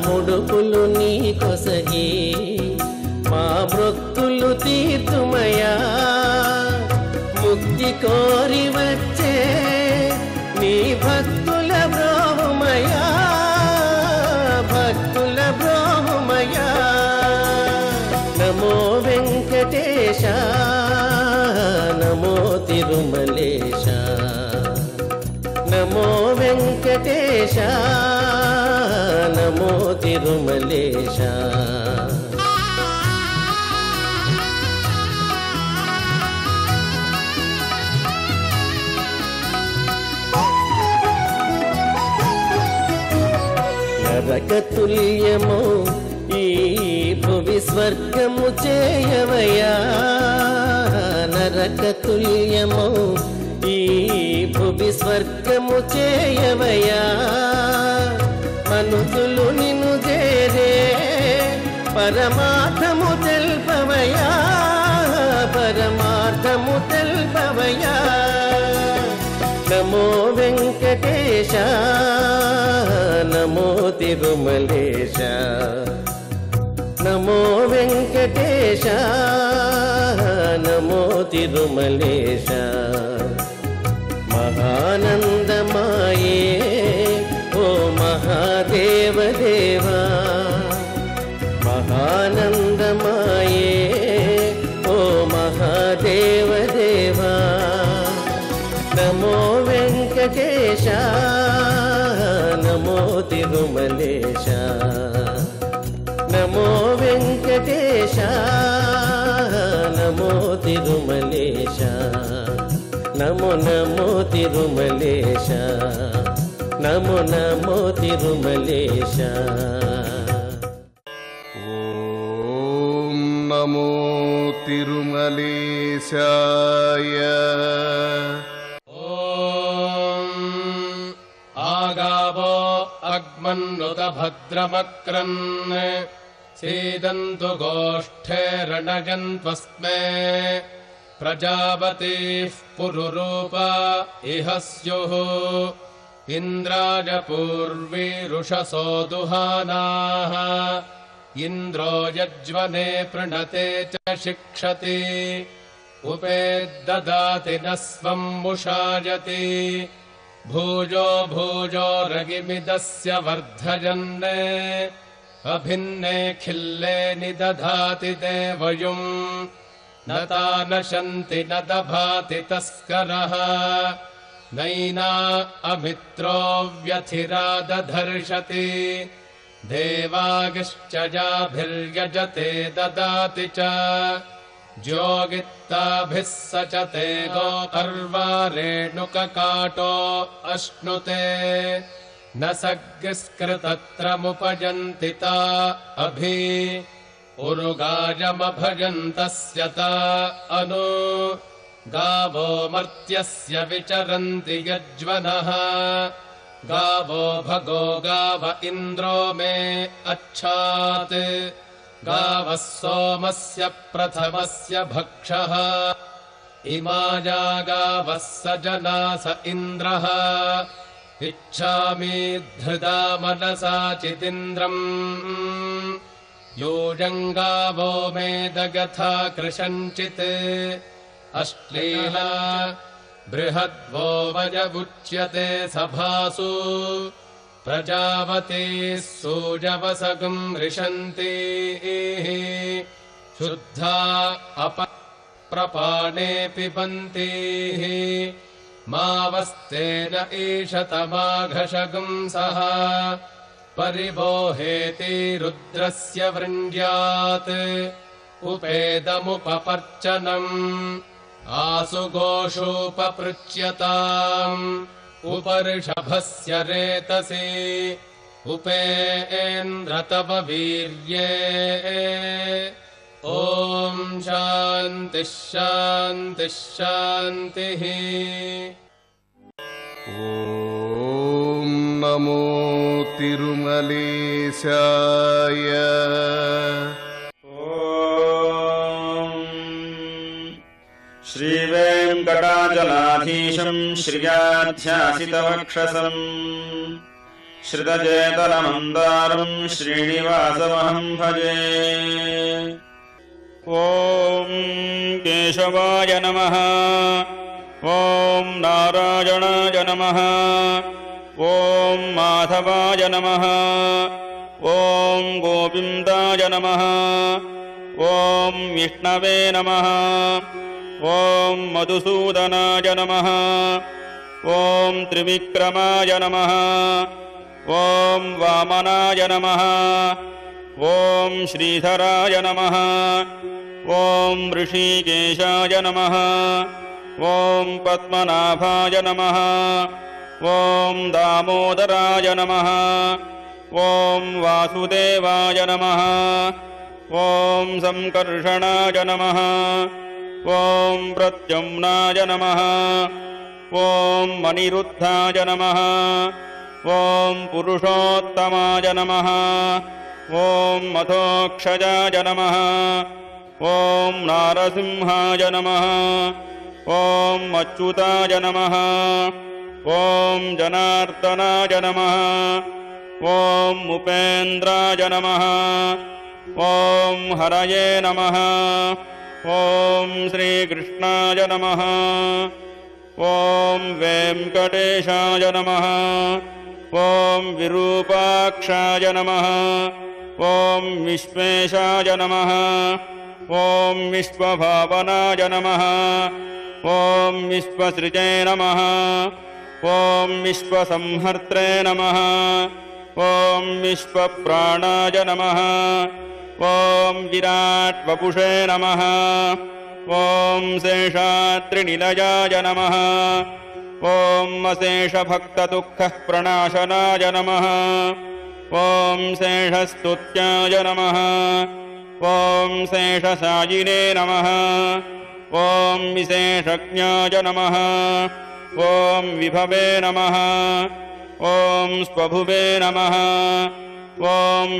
ముడుపులు నీ కొసగి మా మృక్కులు తీర్చుమయా ముక్తి కోరి వచ్చే నీ భక్తుల బ్రోహుమయా భక్తుల బ్రోహుమయా నమో వెంకటేశ నమో తిరుమలేశ నమో వెంకటేశ నమో తిరుమలేశ నరకతుల్యము ఈ భువి స్వర్గము చేయవయా నరకతుల్యము ఈ భువి స్వర్గము చేయవయా మనుషులు నిన్ను చేరే పరమార్థము తెల్పవయా పరమార్థము తెల్పవయా నమో వెంకటేశ నమో తిరుమలేశ నమో వెంకటేశ నమో తిరుమలేశ మహానందమాయే ఓ మహాదేవ దేవా మహానందమాయే ఓ మహాదేవ దేవా నమో వెంకటేశ నమో తిరుమలేశ నమో వెంకటేశ నమో తిరుమలేశ నమో నమో తిరుమలేశ నమో నమో తిరుమలేశ ఓం నమో తిరుమలేశాయ ఆగావో అగ్మన్నుత భద్రమక్రన్ సీదంతు గోష్ఠేరణజన్త్వస్మే ప్రజాపతిః పురురూప ఇహ స్యుః ఇంద్రాయ పూర్వీరుషసో దుహానాః ఇంద్రో యజ్వనే ప్రణతే చ శిక్షతి ఉపేద్దదాతి న స్వం ముషాయతి భూజో భూజో రగిమిదస్య వర్ధయన్నే అభిన్నే ఖిల్లే నిదధాతి దేవయుం నతా నశంతి న దభాతి తస్కరః నైనా అమిత్రో వ్యథిరా దధర్షతి దేవాగిశ్చ జాభిర్యజతే దదాతి చ జ్యోగిత్తాభిः సచతే గోపర్వారేణుకకాటో అశ్నుతే న సగ్స్కృతత్రముపజంతి తా అభి ఉరుగాయమభజन्तస్య తా అను గావో మర్త్యస్య విచరంతి యజ్వనః గావో భగో గావ ఇంద్రో మే అచ్ఛాత్ गावः सोमस्य प्रथमस्य भक्षः इमाया गावः स जना स इन्द्रः इच्छामि धृता मनसा चिदिन्द्रम् योऽयम् गावो मेदगथा कृशञ्चित् अश्लीला बृहद्वो वयमुच्यते सभासु प्रजावती सूजवसगम् रिषन्ति शुद्धा अपप्रपाणे पिबन्ति मावस्तेन ईशतमाघशगम् सः परिबोहेति रुद्रस्य वृन्द्यात् उपेदमुपपर्चनम् आसुघोषोपपृच्यताम् उपऋषभस्य रेतसि उपेन्द्र तव वीर्ये ॐ शान्तिः शान्तिः शान्तिः ॐ नमो तिरुमलेशाय श्रीवेङ्कटाचलाधीशपदाश्रयान् श्रीरङ्गनाथीशम् श्रियाध्यासितवक्षसम् श्रितचेतनमन्दारम् श्रीनिवासमहम् भजे। ॐ केशवाय नमः। ॐ नारायणाय नमः। ॐ माधवाय नमः। ॐ गोविन्दाय नमः। ॐ विष्णवे नमः। ॐ मधुसूदनाय नमः। ॐ त्रिविक्रमाय नमः। ॐ वामनाय नमः। ॐ श्रीधराय नमः। ॐ ऋषिकेशाय नमः। ॐ पद्मनाभाय नमः। ॐ दामोदराय नमः। ॐ वासुदेवाय नमः। ॐ संकर्षणाय नमः। ॐ प्रद्युम्नाय नमः। ॐ मनिरुद्धाय नमः। ॐ पुरुषोत्तमाय नमः। ॐ मथोक्षजाय नमः। ॐ नारसिंहाय नमः। ॐ अच्युताय नमः। ॐ जनार्दनाय नमः। ॐ उपेन्द्राय नमः। ॐ हरये नमः। ॐ श्रीकृष्णाय नमः। ॐ वेङ्कटेशाय नमः। ॐ विरूपाक्षाय नमः। ॐ विश्वेशाय नमः। ॐ विश्वभावनाय नमः। ॐ विश्वसृजे नमः। ॐ विश्वसंहर्त्रे नमः। ॐ विश्वप्राणाय नमः। ॐ विराट्वपुषे नमः। ॐ शेषाद्रिनिलयाय नमः। ॐ अशेषभक्तदुःखप्रणाशनाय नमः। ॐ शेषस्तुत्याय नमः। ॐ शेषशायिने नमः। ॐ विशेषज्ञाय नमः। ॐ विभवे नमः। ॐ स्वभुवे नमः। ॐ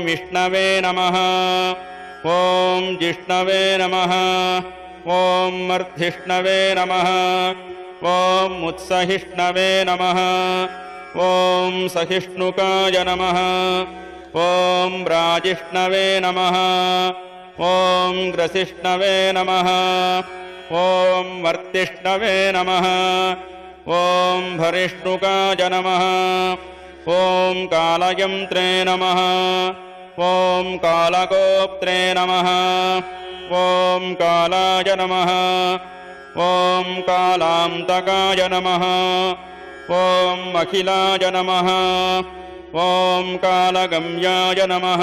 विष्णवे नमः। ॐ जिष्णवे नमः। ॐ मर्धिष्णवे नमः। ॐ उत्सहिष्णवे नमः। ॐ सहिष्णुकाय नमः। ॐ राजिष्णवे नमः। ॐ ग्रसिष्णवे नमः। ॐ वर्तिष्णवे नमः। ॐ भरिष्णुकाय नमः। ॐ कालयन्त्रे नमः। ॐ कालगोप्त्रे नमः। ॐ कालाय नमः। ॐ कालान्तकाय नमः। ॐ अखिलाय नमः। ॐ कालगम्याय नमः।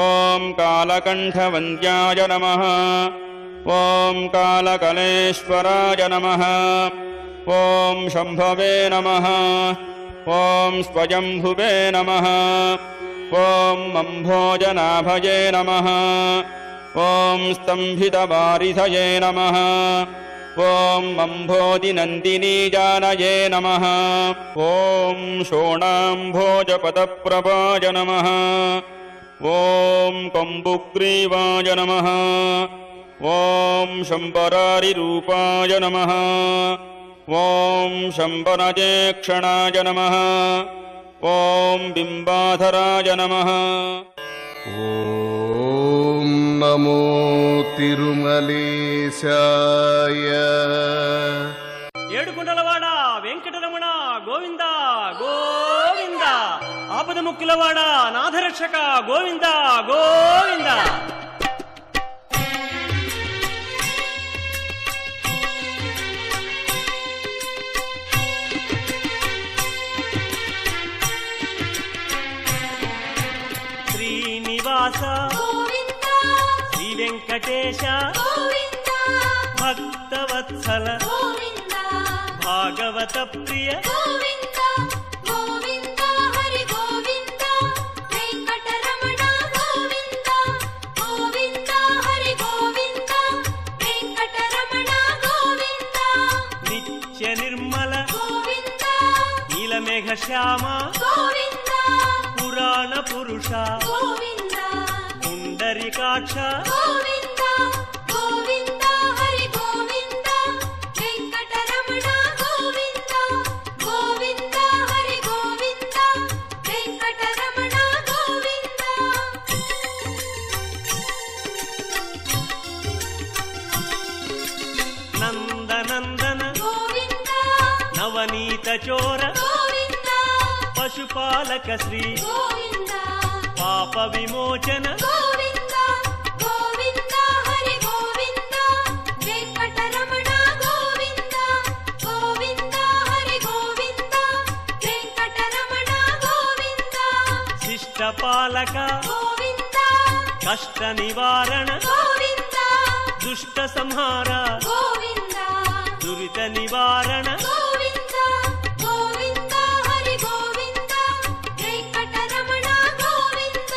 ॐ कालकण्ठवन्द्याय नमः। ॐ कालकलेश्वराय नमः। ॐ शम्भवे नमः। ॐ स्वयम्भुवे नमः। ॐ अम्भोजनाभये नमः। ॐ स्तम्भितवारिधये नमः। ॐ अम्भोदिनन्दिनीजानये नमः। ॐ शोणाम्भोजपदप्रभाय नमः। ॐ कम्बुग्रीवाय नमः। ॐ शम्बरारिरूपाय नमः। ॐ शम्बरजेक्षणाय नमः। ॐ बिम्बाधराय नमः। ॐ नमो तिरुमलेशाय। ఏడుకొండలవాడ వెంకటరమణ గోవింద గోవింద ఆపదముక్కులవాడ నాథరక్షక గోవింద గోవింద. శ్రీనివాస గోవింద, శ్రీ వెంకటేశ గోవింద, భక్తవత్సల గోవింద, భాగవత ప్రియ గోవింద గోవింద, హరి గోవింద, వెంకటరమణ గోవింద గోవింద, హరి గోవింద, వెంకటరమణ గోవింద, నిత్య నిర్మల గోవింద, నీలమేఘ శ్యామ గోవింద, పురాణ పురుష గోవింద, పుండరీకాక్ష గోవింద గోవింద, హరి గోవింద, వెంకటరమణ నవనీత చోర గోవింద పశుపాలక శ్రీ గోవింద పాప విమోచన గోవింద గోవింద హరి గోవింద వెంకటరమణ గోవింద గోవింద హరి గోవింద వెంకటరమణ గోవింద శిష్టపాలక గోవింద కష్ట నివారణ గోవింద దుష్ట సంహార గోవింద దురిత నివారణ గోవింద గోవింద హరి గోవింద వెంకటరమణ గోవింద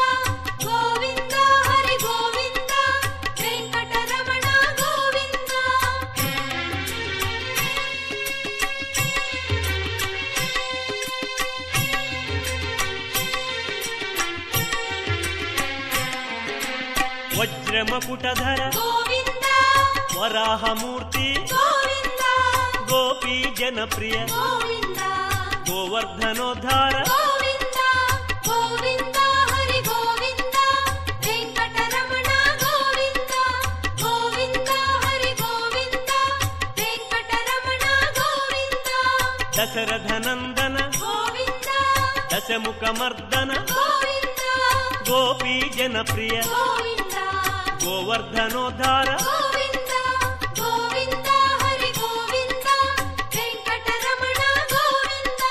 గోవింద హరి గోవింద వెంకటరమణ గోవింద వజ్రమకుటధర గోవింద వరాహమూర్తి గోవింద గోపీ జనప్రియ గోవింద గోవర్ధనోద్ధార గోవింద గోవింద హరి గోవింద వెంకటరమణ గోవింద గోవింద హరి గోవింద వెంకటరమణ గోవింద దశరథనందన గోవింద దశముఖమర్దన గోవింద గోపీ జనప్రియ గోవింద గోవర్ధనోద్ధార గోవింద గోవింద హరి గోవింద వెంకటరమణ గోవింద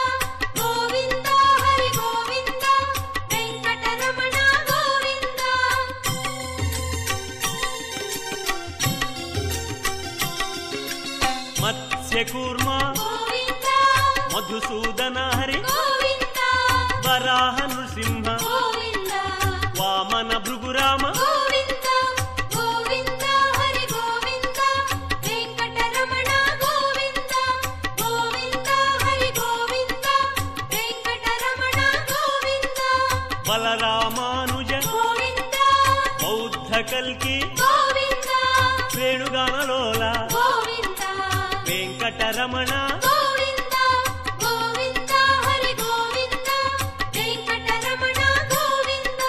గోవింద హరి గోవింద వెంకటరమణ గోవింద మత్స్యకూర్మ గోవింద మధుసూదన హరి గోవింద వరాహ నృసింహ గోవింద వామన భృగురామ గోవింద గోవింద హరి గోవింద వెంకటరమణ గోవింద గోవింద హరి గోవింద వెంకటరమణ గోవింద బలరామానుజ గోవింద బౌద్ధ కల్కి గోవింద వేణుగానలోల గోవింద వెంకటరమణ గోవింద గోవింద హరి గోవింద వెంకటరమణ గోవింద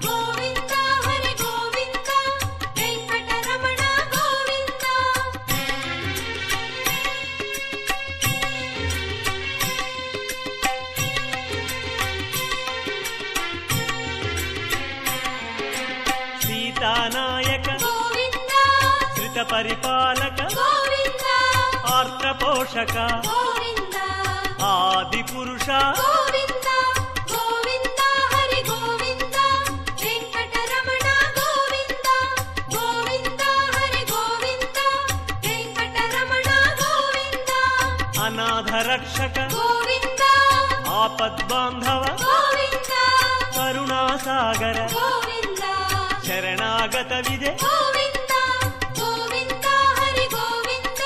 గోవింద హరి గోవింద వెంకటరమణ గోవింద సీతానాయక గోవింద శ్రిత పరిపాలక గోవింద ఆర్ద్రపోషక గోవింద ఆది పురుష గోవింద గోవింద హరి గోవింద వెంకటరమణ గోవింద గోవింద హరి గోవింద వెంకటరమణ గోవింద అనాథ రక్షక గోవింద ఆపద్బాంధవ గోవింద కరుణాసాగర గోవింద శరణాగత విదే గోవింద గోవింద హరి గోవింద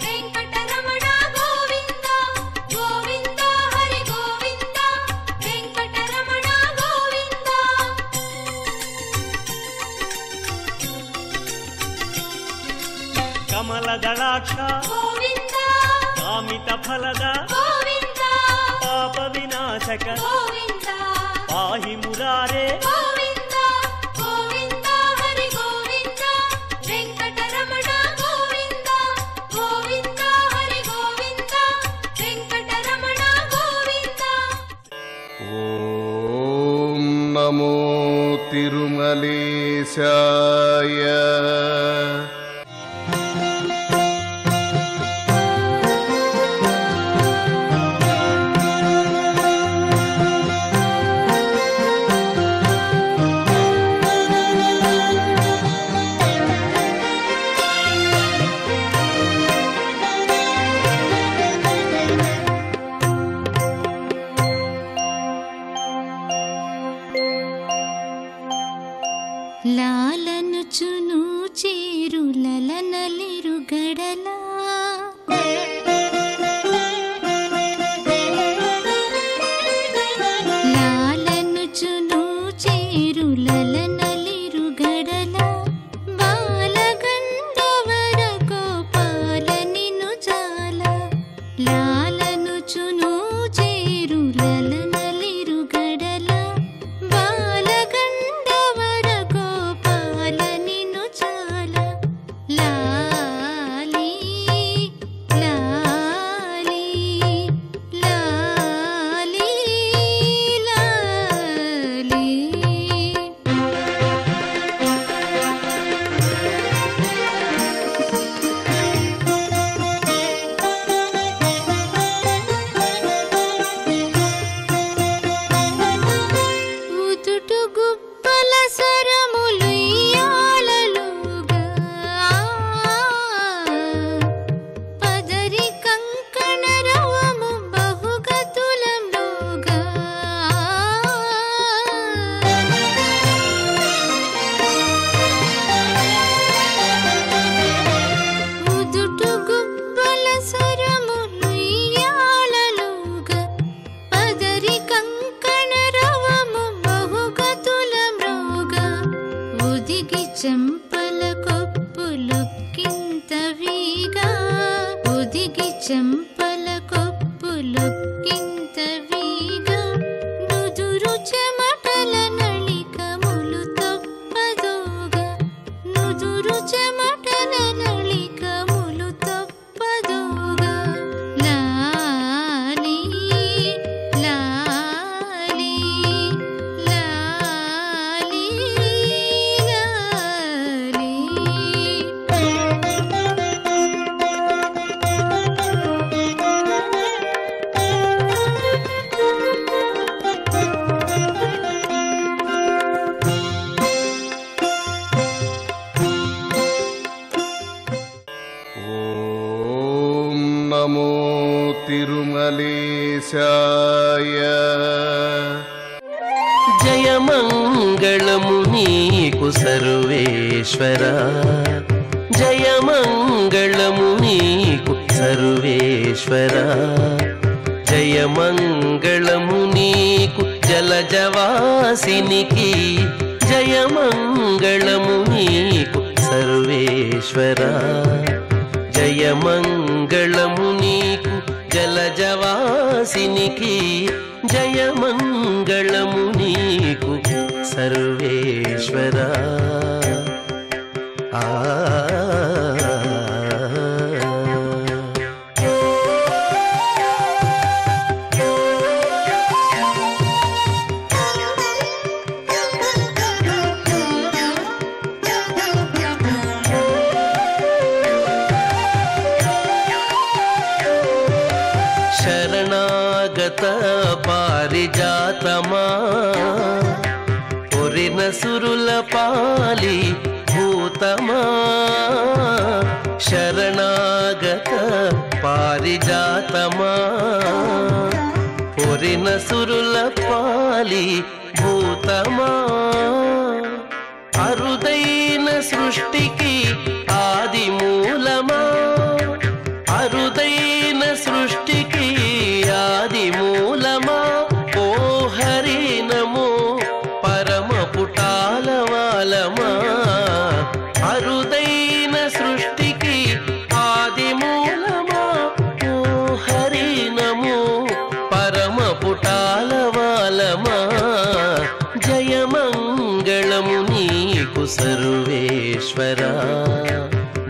వెంకటరమణ గోవింద గోవింద హరి గోవింద వెంకటరమణ గోవింద కమలదళాక్ష గోవింద కామిత ఫలద గోవింద పాప వినాశక గోవింద పాహి మురారే గోవింద గోవింద హరి గోవింద వెంకటరమణ గోవింద గోవింద హరి గోవింద వెంకటరమణ గోవింద ఓం నమో తిరుమలేశాయ. లాల లొక్కింత వీగ నుదురు చెమటల నళికములు తప్పదోగా నుదురు చెమటల నళికములు తప్పదోగా లాలి లాలి లాలి లాలి ఓం నమో తిరుమలేశాయ. జయమంగళము నీకు సర్వేశ్వర, జయమంగళము నీకు సర్వేశ్వర, జయమంగళము నీకు జలజవాసినికి, జయమంగళము నీకు సర్వేశ్వర, జయమంగళము నీకు జలజవాసినికి, జయమంగళము నీకు సర్వేశ్వర. ఆ శరణాగత పారిజాతమా కొరిన సురుల పాలి భూతమా, శరణాగత పారిజాతమా కొరిన సురుల పాలి భూతమా, అరుదైన సృష్టికి ఆది మూలమా, అరుదైన సృష్టికి ఆది మూలమా, ఓ హరి నమో పరమ పుటాల వాలమా, అరుదైన సృష్టికి ఆది మూలమా, ఓ హరి నమో పరమ పుటాల వాలమా, జయమంగళము నీకు సర్వేశ్వర,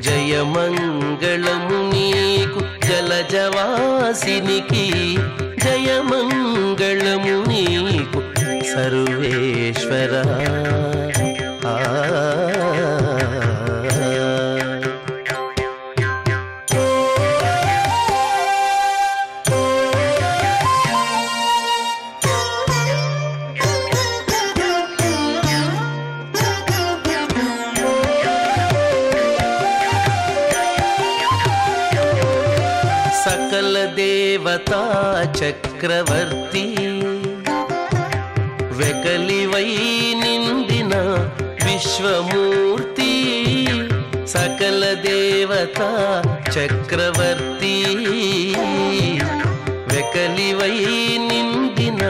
జయమంగళము నీకు జలజవాసినికి, జయమంగళము నీకు సర్వేశ్వర. ఆ సకల దేవతా చక్రవర్తి, వెకలివై నిండిన విశ్వమూర్తి, సకల దేవతా చక్రవర్తి, వెకలివై నిండిన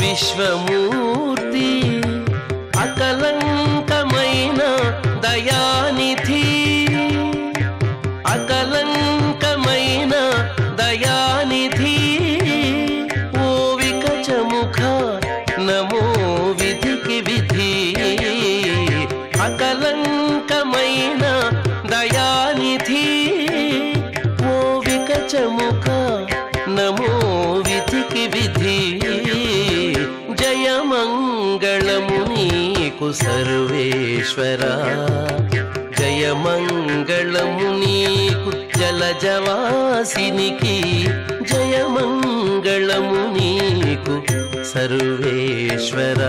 విశ్వమూర్తి, అకలంకమైన దయానిధి, అకలంకమైన దయానిధి, ఓ వికచముఖ నమో విధికి విధి, అకలంకమైన దయానిధి, ఓ వికచముఖ నమో విధికి విధి, జయమంగళము నీకు సర్వేశ్వర, జయమంగళము నీకు జలజవాసినికి, జయమంగళము నీకు సర్వేశ్వర.